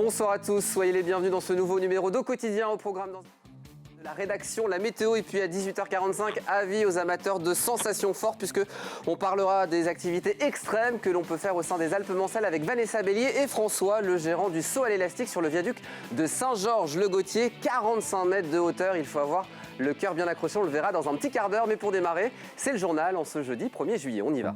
Bonsoir à tous, soyez les bienvenus dans ce nouveau numéro d'Au Quotidien. Au programme de la rédaction, la météo, et puis à 18h45, avis aux amateurs de sensations fortes, puisque on parlera des activités extrêmes que l'on peut faire au sein des Alpes-Mancelles avec Vanessa Bélier et François, le gérant du saut à l'élastique sur le viaduc de Saint-Georges-le-Gautier, 45 mètres de hauteur. Il faut avoir le cœur bien accroché, on le verra dans un petit quart d'heure. Mais pour démarrer, c'est le journal en ce jeudi 1er juillet. On y va.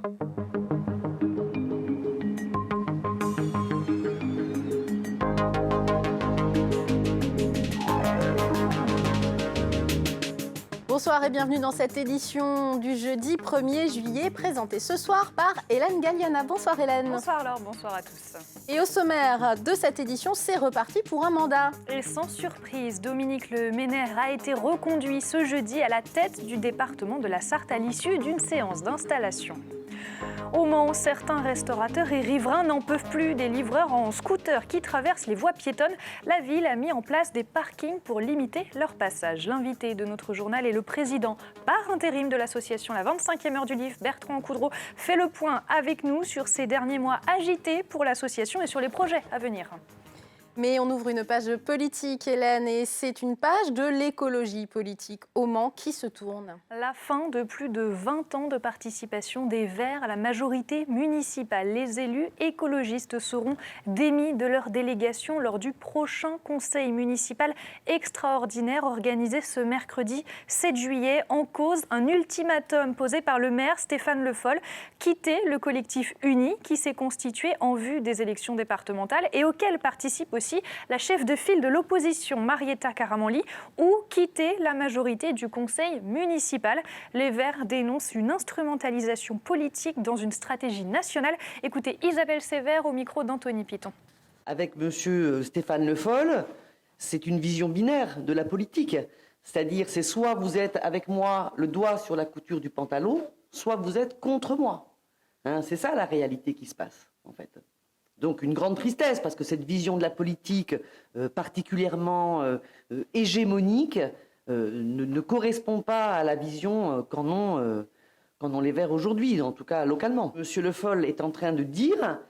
Bonsoir et bienvenue dans cette édition du jeudi 1er juillet, présentée ce soir par Hélène Galliana. Bonsoir Hélène. Bonsoir Laure, bonsoir à tous. Et au sommaire de cette édition, c'est reparti pour un mandat. Et sans surprise, Dominique Le Ménère a été reconduit ce jeudi à la tête du département de la Sarthe à l'issue d'une séance d'installation. Au Mans, certains restaurateurs et riverains n'en peuvent plus des livreurs en scooter qui traversent les voies piétonnes. La ville a mis en place des parkings pour limiter leur passage. L'invité de notre journal est le président par intérim de l'association La 25e heure du livre, Bertrand Coudreau, fait le point avec nous sur ces derniers mois agités pour l'association et sur les projets à venir. Mais on ouvre une page politique, Hélène, et c'est une page de l'écologie politique au Mans qui se tourne. La fin de plus de 20 ans de participation des Verts à la majorité municipale. Les élus écologistes seront démis de leur délégation lors du prochain conseil municipal extraordinaire organisé ce mercredi 7 juillet. En cause, un ultimatum posé par le maire Stéphane Le Foll, quitter le collectif uni qui s'est constitué en vue des élections départementales et auquel participe aussi la chef de file de l'opposition Marietta Caramanli, ou quitter la majorité du conseil municipal. Les Verts dénoncent une instrumentalisation politique dans une stratégie nationale. Écoutez Isabelle Sévère au micro d'Anthony Piton. Avec monsieur Stéphane Le Foll, c'est une vision binaire de la politique. C'est-à-dire, c'est soit vous êtes avec moi le doigt sur la couture du pantalon, soit vous êtes contre moi. C'est ça la réalité qui se passe, en fait. Donc une grande tristesse, parce que cette vision de la politique particulièrement hégémonique ne correspond pas à la vision qu'en ont les Verts aujourd'hui, en tout cas localement. Monsieur Le Foll est en train de dire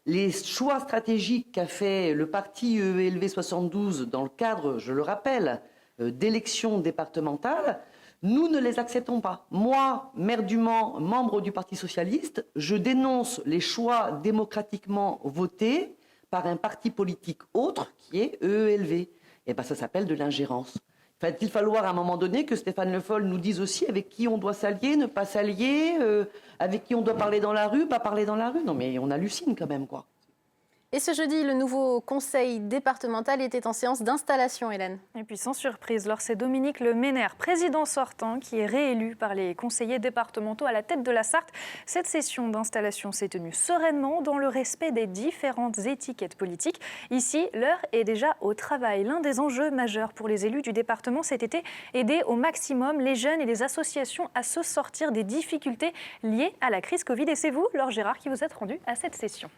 les choix stratégiques qu'a fait le parti EELV 72 dans le cadre, je le rappelle, d'élections départementales. Nous ne les acceptons pas. Moi, maire du Mans, membre du Parti socialiste, je dénonce les choix démocratiquement votés par un parti politique autre qui est EELV. Et bien ça s'appelle de l'ingérence. Va-t-il falloir à un moment donné que Stéphane Le Foll nous dise aussi avec qui on doit s'allier, ne pas s'allier, avec qui on doit parler dans la rue, pas parler dans la rue. Non mais on hallucine quand même, quoi. Et ce jeudi, le nouveau conseil départemental était en séance d'installation, Hélène. Et puis sans surprise, c'est Dominique Le Ménère, président sortant, qui est réélu par les conseillers départementaux à la tête de la Sarthe. Cette session d'installation s'est tenue sereinement dans le respect des différentes étiquettes politiques. Ici, l'heure est déjà au travail. L'un des enjeux majeurs pour les élus du département cet été, aider au maximum les jeunes et les associations à se sortir des difficultés liées à la crise Covid. Et c'est vous, Laure Gérard, qui vous êtes rendu à cette session.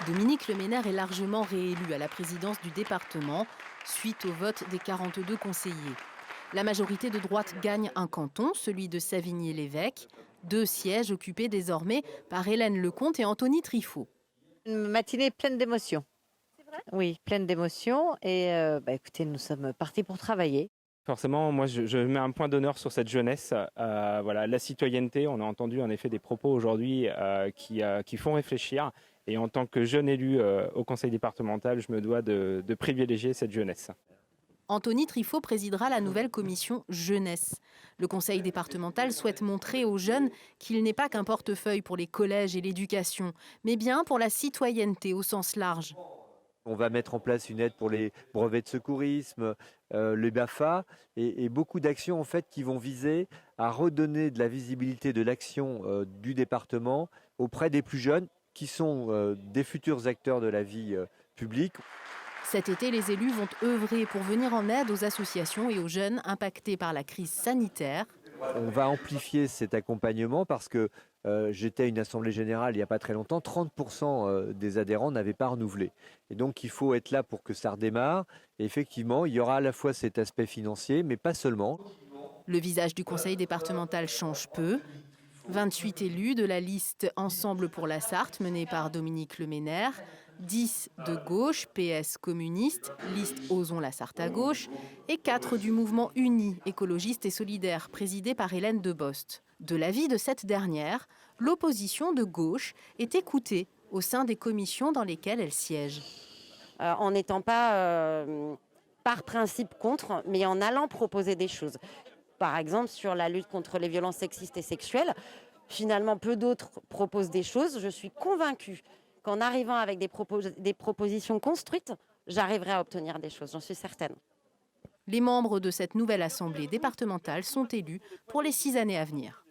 Dominique Le Ménère est largement réélu à la présidence du département suite au vote des 42 conseillers. La majorité de droite gagne un canton, celui de Savigny-l'Évêque. 2 sièges occupés désormais par Hélène Lecomte et Anthony Trifot. Une matinée pleine d'émotions. C'est vrai ? Oui, pleine d'émotions. Et écoutez, nous sommes partis pour travailler. Forcément, moi, je mets un point d'honneur sur cette jeunesse. Voilà, la citoyenneté, on a entendu en effet des propos aujourd'hui qui font réfléchir. Et en tant que jeune élu au conseil départemental, je me dois de privilégier cette jeunesse. Anthony Trifot présidera la nouvelle commission jeunesse. Le conseil départemental souhaite montrer aux jeunes qu'il n'est pas qu'un portefeuille pour les collèges et l'éducation, mais bien pour la citoyenneté au sens large. On va mettre en place une aide pour les brevets de secourisme, le BAFA et beaucoup d'actions en fait qui vont viser à redonner de la visibilité de l'action du département auprès des plus jeunes qui sont des futurs acteurs de la vie publique. Cet été, les élus vont œuvrer pour venir en aide aux associations et aux jeunes impactés par la crise sanitaire. On va amplifier cet accompagnement parce que j'étais à une assemblée générale il n'y a pas très longtemps, 30% des adhérents n'avaient pas renouvelé. Et donc il faut être là pour que ça redémarre. Et effectivement, il y aura à la fois cet aspect financier, mais pas seulement. Le visage du conseil départemental change peu. 28 élus de la liste Ensemble pour la Sarthe, menée par Dominique Leménaire, 10 de gauche, PS communiste, liste Osons la Sarthe à gauche, et 4 du mouvement uni, écologiste et solidaire, présidé par Hélène Debost. De l'avis de cette dernière, l'opposition de gauche est écoutée au sein des commissions dans lesquelles elle siège. En n'étant pas par principe contre, mais en allant proposer des choses. Par exemple, sur la lutte contre les violences sexistes et sexuelles, finalement, peu d'autres proposent des choses. Je suis convaincue qu'en arrivant avec des propositions construites, j'arriverai à obtenir des choses, j'en suis certaine. Les membres de cette nouvelle assemblée départementale sont élus pour les 6 années à venir.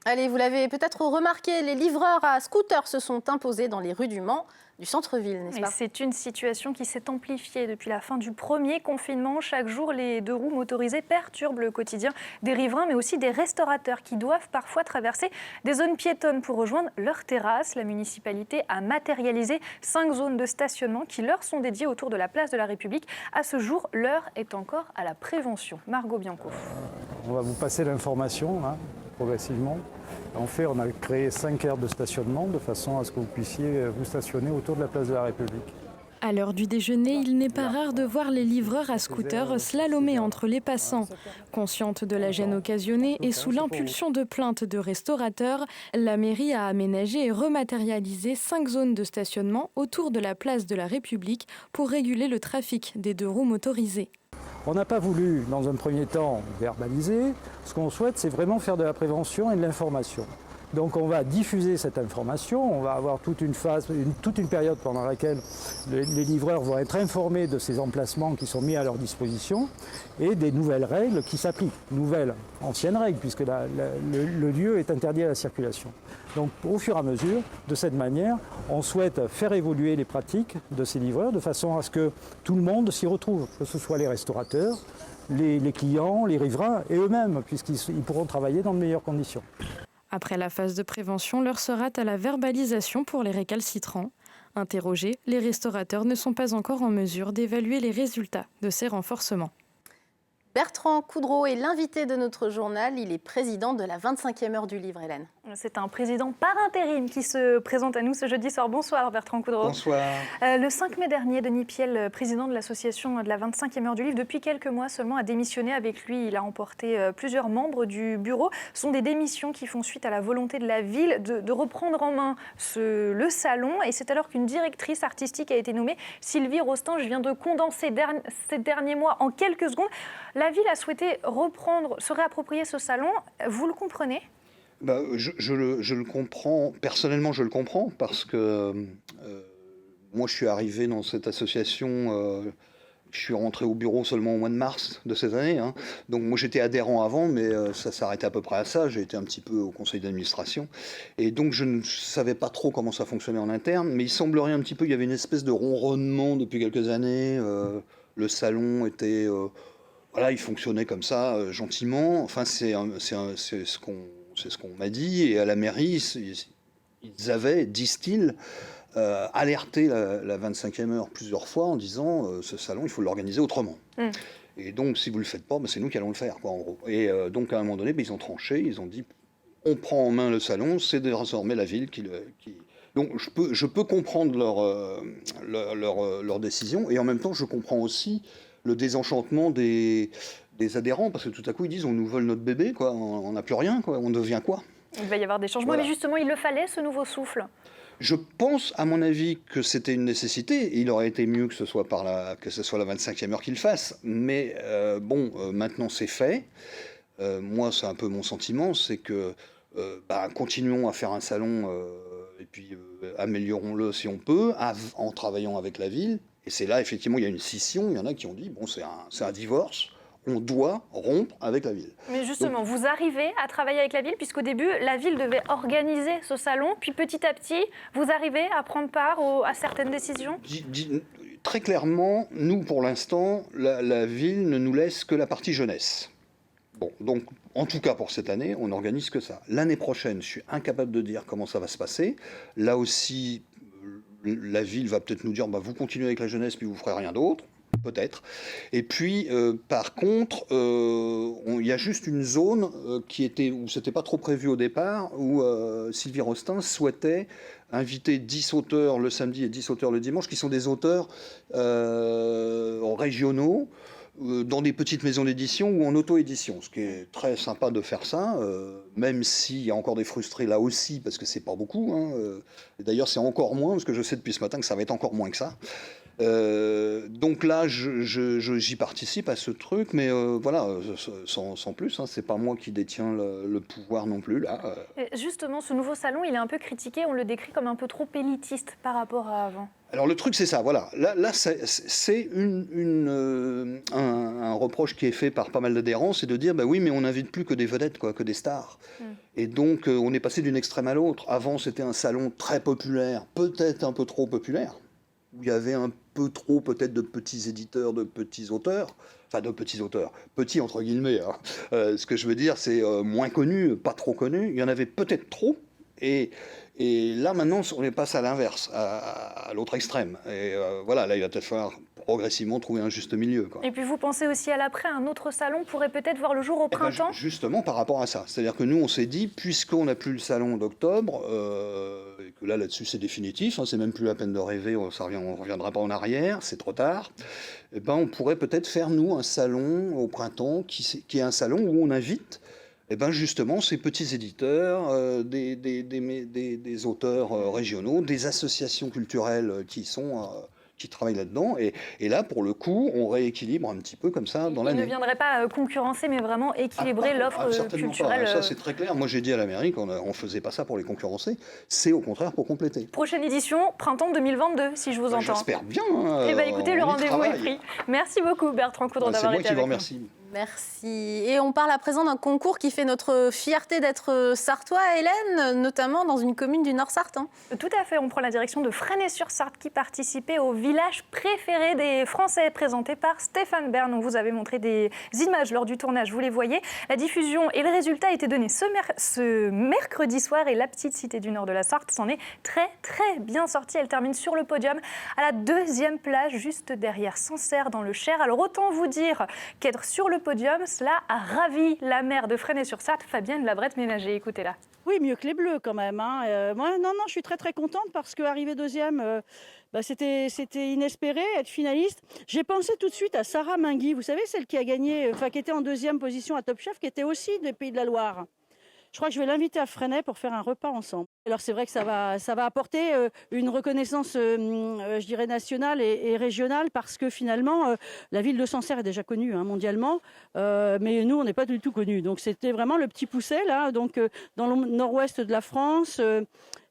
Allez, vous l'avez peut-être remarqué, les livreurs à scooter se sont imposés dans les rues du Mans, du centre-ville, n'est-ce pas ? C'est une situation qui s'est amplifiée depuis la fin du premier confinement. Chaque jour, les 2 roues motorisées perturbent le quotidien des riverains, mais aussi des restaurateurs qui doivent parfois traverser des zones piétonnes pour rejoindre leurs terrasses. La municipalité a matérialisé 5 zones de stationnement qui leur sont dédiées autour de la place de la République. À ce jour, l'heure est encore à la prévention. Margot Bianco. On va vous passer l'information progressivement. En fait, on a créé 5 aires de stationnement de façon à ce que vous puissiez vous stationner autour de la place de la République. À l'heure du déjeuner, il n'est pas rare de voir les livreurs à scooter slalomer entre les passants. Consciente de la gêne occasionnée et sous l'impulsion de plaintes de restaurateurs, la mairie a aménagé et rematérialisé 5 zones de stationnement autour de la place de la République pour réguler le trafic des 2 roues motorisées. On n'a pas voulu, dans un premier temps, verbaliser. Ce qu'on souhaite, c'est vraiment faire de la prévention et de l'information. Donc on va diffuser cette information, on va avoir toute une période pendant laquelle les livreurs vont être informés de ces emplacements qui sont mis à leur disposition et des nouvelles règles qui s'appliquent. Nouvelles, anciennes règles, puisque le lieu est interdit à la circulation. Donc au fur et à mesure, de cette manière, on souhaite faire évoluer les pratiques de ces livreurs de façon à ce que tout le monde s'y retrouve, que ce soit les restaurateurs, les clients, les riverains et eux-mêmes, puisqu'ils pourront travailler dans de meilleures conditions. Après la phase de prévention, l'heure sera à la verbalisation pour les récalcitrants. Interrogés, les restaurateurs ne sont pas encore en mesure d'évaluer les résultats de ces renforcements. Bertrand Coudreau est l'invité de notre journal. Il est président de la 25e heure du livre, Hélène. C'est un président par intérim qui se présente à nous ce jeudi soir. Bonsoir Bertrand Coudreau. Bonsoir. Le 5 mai dernier, Denis Piel, président de l'association de la 25e heure du livre, depuis quelques mois seulement, a démissionné. Avec lui, il a emporté plusieurs membres du bureau. Ce sont des démissions qui font suite à la volonté de la ville de reprendre en main le salon. Et c'est alors qu'une directrice artistique a été nommée. Sylvie Rostange vient de condenser ces derniers mois en quelques secondes. La ville a souhaité se réapproprier ce salon. Vous le comprenez ? Je le comprends. Personnellement, je le comprends parce que moi, je suis arrivé dans cette association. Je suis rentré au bureau seulement au mois de mars de cette année. Donc moi, j'étais adhérent avant, mais ça s'arrêtait à peu près à ça. J'ai été un petit peu au conseil d'administration. Et donc, je ne savais pas trop comment ça fonctionnait en interne. Mais il semblerait un petit peu, il y avait une espèce de ronronnement depuis quelques années. Le salon était... Voilà, il fonctionnait comme ça, gentiment. Enfin, c'est ce qu'on m'a dit. Et à la mairie, ils avaient, disent-ils, alerté la 25e heure plusieurs fois en disant ce salon, il faut l'organiser autrement. Et donc, si vous ne le faites pas, c'est nous qui allons le faire, quoi, en gros. Et donc, à un moment donné, ils ont tranché, ils ont dit on prend en main le salon, c'est désormais la ville qui... Donc, je peux comprendre leur décision. Et en même temps, je comprends aussi le désenchantement des adhérents, parce que tout à coup, ils disent on nous vole notre bébé, quoi, on n'a plus rien, quoi, on devient quoi ? Il va y avoir des changements, voilà. Mais justement, il le fallait, ce nouveau souffle. Je pense, à mon avis, que c'était une nécessité. Il aurait été mieux que ce soit que ce soit la 25e heure qu'il le fasse. Mais maintenant, c'est fait. Moi, c'est un peu mon sentiment, c'est que continuons à faire un salon et puis améliorons-le si on peut, en travaillant avec la ville. Et c'est là, effectivement, il y a une scission. Il y en a qui ont dit, bon, c'est un divorce. On doit rompre avec la ville. Mais justement, vous arrivez à travailler avec la ville, puisqu'au début, la ville devait organiser ce salon, puis petit à petit, vous arrivez à prendre part à certaines décisions ? Très clairement, nous, pour l'instant, la ville ne nous laisse que la partie jeunesse. Bon, donc, en tout cas pour cette année, on n'organise que ça. L'année prochaine, je suis incapable de dire comment ça va se passer. Là aussi, la ville va peut-être nous dire, vous continuez avec la jeunesse, puis vous ferez rien d'autre. peut-être. Et puis, par contre, il y a juste une zone où c'était pas trop prévu au départ, où Sylvie Rostin souhaitait inviter 10 auteurs le samedi et 10 auteurs le dimanche, qui sont des auteurs régionaux, dans des petites maisons d'édition ou en auto-édition, ce qui est très sympa de faire ça, même s'il y a encore des frustrés là aussi, parce que c'est pas beaucoup. Hein, d'ailleurs, c'est encore moins, parce que je sais depuis ce matin que ça va être encore moins que ça. Donc là, j'y participe à ce truc, mais voilà, sans plus. Hein, c'est pas moi qui détiens le pouvoir non plus là. Justement, ce nouveau salon, il est un peu critiqué. On le décrit comme un peu trop élitiste par rapport à avant. Alors le truc, c'est ça. Voilà. Là, c'est un reproche qui est fait par pas mal d'adhérents, c'est de dire, bah oui, mais on n'invite plus que des vedettes, quoi, que des stars. Et donc, on est passé d'une extrême à l'autre. Avant, c'était un salon très populaire, peut-être un peu trop populaire, où il y avait un peu trop peut-être de petits éditeurs, de petits auteurs, enfin de petits auteurs, petits entre guillemets. Hein. Ce que je veux dire, c'est moins connu, pas trop connu. Il y en avait peut-être trop. Et là, maintenant, on passe à l'inverse, à l'autre extrême. Et voilà, là, il va peut-être falloir progressivement trouver un juste milieu, quoi. Et puis vous pensez aussi à l'après, un autre salon pourrait peut-être voir le jour au printemps? Justement par rapport à ça. C'est-à-dire que nous, on s'est dit, puisqu'on n'a plus le salon d'octobre, et que là-dessus c'est définitif, hein, c'est même plus la peine de rêver, on ne reviendra pas en arrière, c'est trop tard, eh ben, on pourrait peut-être faire, nous, un salon au printemps qui est un salon où on invite justement ces petits éditeurs, des auteurs régionaux, des associations culturelles qui travaillent là-dedans. Et là, pour le coup, on rééquilibre un petit peu comme ça dans l'année. Il ne viendrait pas concurrencer, mais vraiment équilibrer l'offre culturelle. Ça, c'est très clair. Moi, j'ai dit à la mairie qu'on ne faisait pas ça pour les concurrencer. C'est au contraire pour compléter. Prochaine édition, printemps 2022, si je vous entends. J'espère bien. Eh bien, écoutez, le rendez-vous est pris. Merci beaucoup, Bertrand Coudre, d'avoir été avec nous. C'est moi qui vous remercie. Merci. Et on parle à présent d'un concours qui fait notre fierté d'être sartois, Hélène, notamment dans une commune du Nord-Sarthe. Hein. Tout à fait. On prend la direction de Fresnay-sur-Sarthe qui participait au village préféré des Français, présenté par Stéphane Bern. On vous avait montré des images lors du tournage, vous les voyez. La diffusion et le résultat étaient donnés ce mercredi soir et la petite cité du nord de la Sarthe s'en est très très bien sortie. Elle termine sur le podium à la 2e place, juste derrière Sancerre dans le Cher. Alors autant vous dire qu'être sur le podium, cela a ravi la maire de Fresnay-sur-Sarthe, Fabienne Labrette-Ménager. Écoutez-la. Oui, mieux que les Bleus quand même. Hein. Moi, non, je suis très très contente parce qu'arriver 2e, c'était inespéré, être finaliste. J'ai pensé tout de suite à Sarah Mingui, vous savez, celle qui a gagné, qui était en 2e position à Top Chef, qui était aussi des Pays de la Loire. Je crois que je vais l'inviter à Fresnay pour faire un repas ensemble. Alors c'est vrai que ça va apporter une reconnaissance, je dirais, nationale et régionale parce que finalement, la ville de Sancerre est déjà connue mondialement, mais nous, on n'est pas du tout connus. Donc c'était vraiment le petit pousset, là, donc, dans le nord-ouest de la France.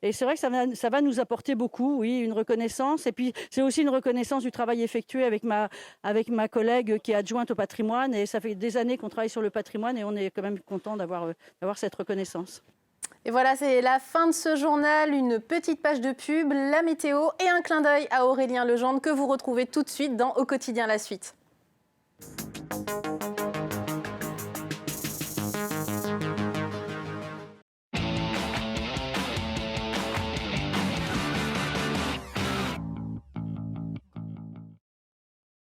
Et c'est vrai que ça va nous apporter beaucoup, oui, une reconnaissance. Et puis, c'est aussi une reconnaissance du travail effectué avec ma collègue qui est adjointe au patrimoine. Et ça fait des années qu'on travaille sur le patrimoine et on est quand même content d'avoir cette reconnaissance. Et voilà, c'est la fin de ce journal. Une petite page de pub, la météo et un clin d'œil à Aurélien Legendre que vous retrouvez tout de suite dans Au quotidien la suite.